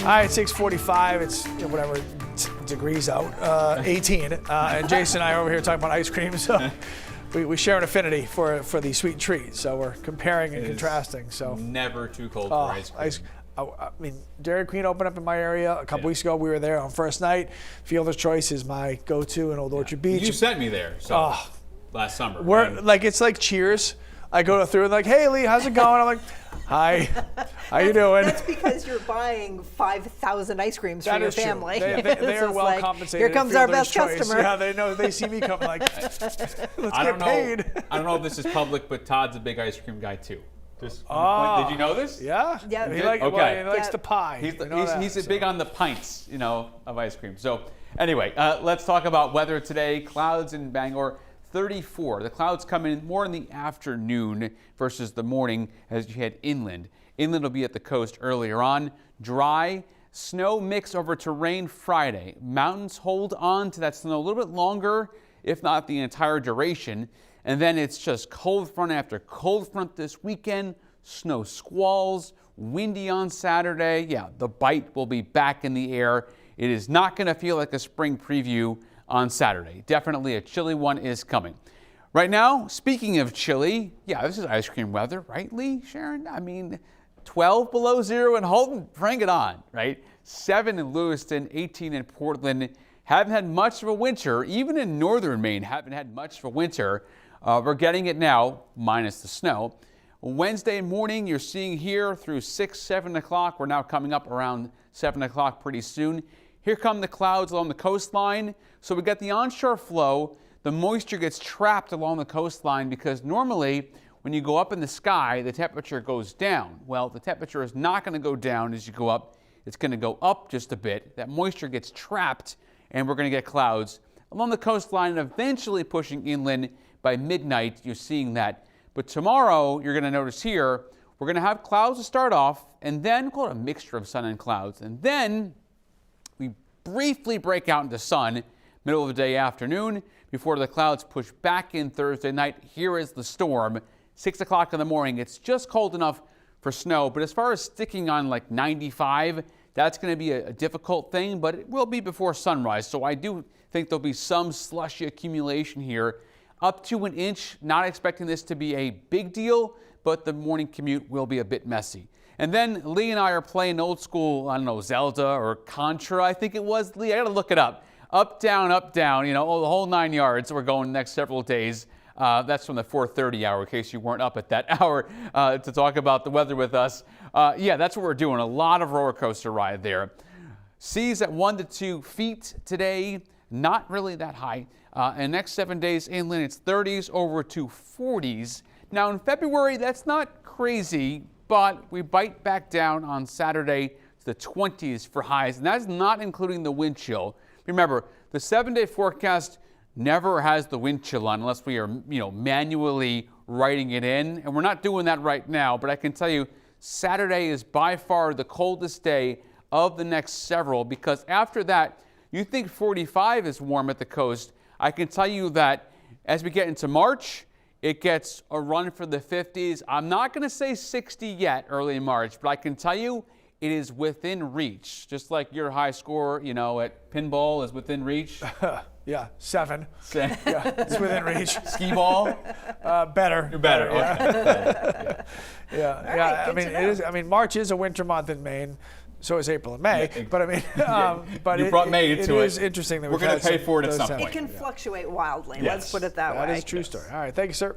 right, 6:45. It's whatever degrees out, 18. And Jason and I are over here talking about ice cream. So we share an affinity for the sweet treats. So we're comparing and contrasting. So never too cold for ice cream. I mean, Dairy Queen opened up in my area a couple weeks ago. We were there on first night. Fielder's Choice is my go-to in Old Orchard Beach. You sent me there last summer. It's like Cheers. I go through and like, hey Lee, how's it going? I'm like, hi, how you doing? That's because you're buying 5,000 ice creams for your family. They are well compensated. Here comes our best customer. Yeah, they know. They see me come like, let's get paid. I don't know if this is public, but Todd's a big ice cream guy too. Just did you know this? Yeah. Yeah. He likes the pie. He's big on the pints, of ice cream. So anyway, let's talk about weather today. Clouds in Bangor. 34. The clouds come in more in the afternoon versus the morning as you head inland. Inland will be at the coast earlier on. Dry, snow mix over to rain Friday. Mountains hold on to that snow a little bit longer, if not the entire duration. And then it's just cold front after cold front this weekend. Snow squalls, windy on Saturday. Yeah, the bite will be back in the air. It is not going to feel like a spring preview on Saturday. Definitely a chilly one is coming. Right now, speaking of chilly, this is ice cream weather, right, Lee, Sharon? I mean, 12 below zero in Holton, bring it on, right? 7 in Lewiston, 18 in Portland. Haven't had much of a winter. Even in northern Maine, haven't had much of a winter. We're getting it now, minus the snow. Wednesday morning, you're seeing here through 6, 7 o'clock. We're now coming up around 7 o'clock pretty soon. Here come the clouds along the coastline. So we got the onshore flow. The moisture gets trapped along the coastline because normally when you go up in the sky, the temperature goes down. Well, the temperature is not going to go down as you go up. It's going to go up just a bit. That moisture gets trapped and we're going to get clouds along the coastline and eventually pushing inland by midnight. You're seeing that. But tomorrow, you're going to notice here, we're going to have clouds to start off and then call it a mixture of sun and clouds. And then we briefly break out into sun middle of the day afternoon before the clouds push back in Thursday night. Here is the storm. 6 o'clock in the morning. It's just cold enough for snow. But as far as sticking on like 95, that's going to be a difficult thing, but it will be before sunrise. So I do think there'll be some slushy accumulation here. Up to an inch. Not expecting this to be a big deal, but the morning commute will be a bit messy. And then Lee and I are playing old school, I don't know, Zelda or Contra, I think it was. Lee, I got to look it up. Up, down, the whole 9 yards. We're going the next several days. That's from the 4:30 hour, in case you weren't up at that hour to talk about the weather with us. That's what we're doing. A lot of roller coaster ride there. Seas at 1 to 2 feet today. Not really that high. And next 7 days inland, it's 30s over to 40s. Now in February, that's not crazy, but we bite back down on Saturday to the 20s for highs. And that's not including the wind chill. Remember, the 7-day forecast never has the wind chill on unless we are, manually writing it in. And we're not doing that right now, but I can tell you Saturday is by far the coldest day of the next several, because after that, you think 45 is warm at the coast. I can tell you that as we get into March, it gets a run for the 50s. I'm not going to say 60 yet early in March, but I can tell you it is within reach. Just like your high score, at pinball is within reach. 7. Yeah, it's within reach. Skee ball? Better. You're better. Okay. Yeah. Right, it is. March is a winter month in Maine. So is April and May, but you brought May into it. It is interesting that we're going to pay for it at some point. It can fluctuate wildly. Yes, Let's put it that way. That is a true story. All right, thank you, sir.